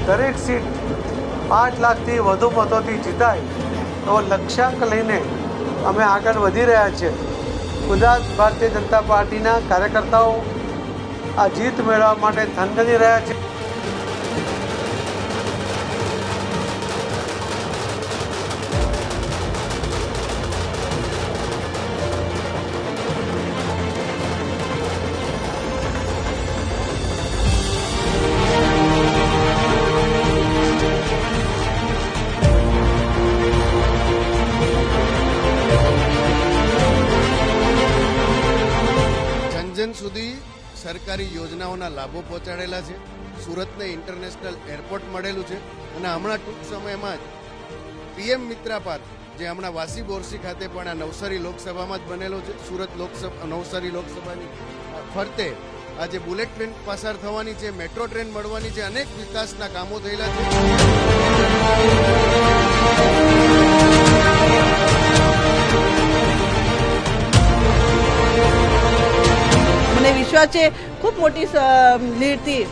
દરેક સીટ 5 લાખથી વધુ મતોથી જીતાય એવો લક્ષ્યાંક લઈને અમે આગળ વધી રહ્યા છીએ. ગુજરાત ભારતીય જનતા પાર્ટીના કાર્યકર્તાઓ આ જીત મેળવવા માટે થનગની રહ્યા છે. જન સુધી સરકારી યોજનાઓના લાભો પહોંચાડેલા છે. સુરતને ઇન્ટરનેશનલ એરપોર્ટ મળેલું છે અને હમણાં ટૂંક સમયમાં જ પીએમ મિત્રા પાર્ક જે હમણાં વાસી બોરસી ખાતે પણ આ નવસારી લોકસભામાં જ બનેલો છે. સુરત નવસારી લોકસભાની ફરતે આજે બુલેટ ટ્રેન પસાર થવાની છે, મેટ્રો ટ્રેન મળવાની છે, અનેક વિકાસના કામો થયેલા છે. મને વિશ્વાસ છે ખૂબ મોટી લીડથી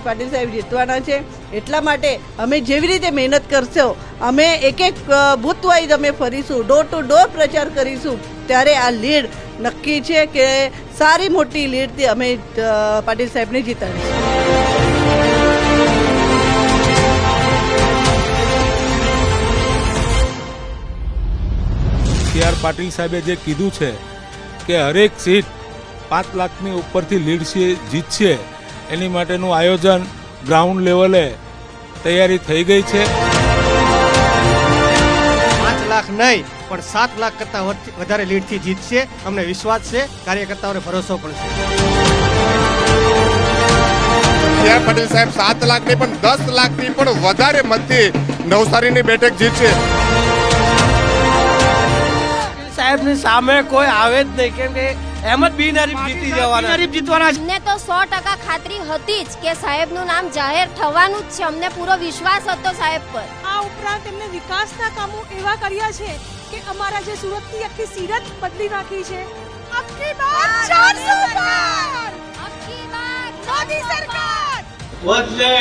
પાટીલ સાહેબ જીતવાના છે. એટલા માટે અમે જેવી રીતે મહેનત કરશો, અમે એક એક બૂથ વાઇઝ અમે ફરીશું, ડોર ટુ ડોર પ્રચાર કરીશું, ત્યારે આ લીડ નક્કી છે કે સારી મોટી લીડથી અમે પાટીલ સાહેબને જીતાડીશું. CR પાટીલ સાહેબે જે કીધું છે કે હરેક સીટ 5 લાખની ઉપરથી લીડ જીતશે, એની માટેનું આયોજન ગ્રાઉન્ડ લેવલે તૈયારી થઈ ગઈ છે. 5 લાખ નહીં પણ 7 લાખ કરતાં વધારે લીડથી જીતશે. અમને વિશ્વાસ છે, કાર્યકર્તાઓને ભરોસો પણ છે. CR પાટીલ સાહેબ 7 લાખની પણ 10 લાખની પણ વધારે મતથી નવસારીની બેઠક જીતશે. સાહેબની સામે કોઈ આવે જ નહીં, કેમ કે એમ જ બિનહરીફ જીતી જવાના. અમને તો 100% ખાતરી હતી જ કે સાહેબનું નામ જાહેર થવાનું જ છે. અમને પૂરો વિશ્વાસ હતો સાહેબ પર. આ ઉપરાંત એમને વિકાસના કામો એવા કર્યા છે કે અમારા જે સુરતની આખી સીરત બદલી નાખી છે. અબકી બાર 400 પાર, અબકી બાર મોદી સરકાર વધલે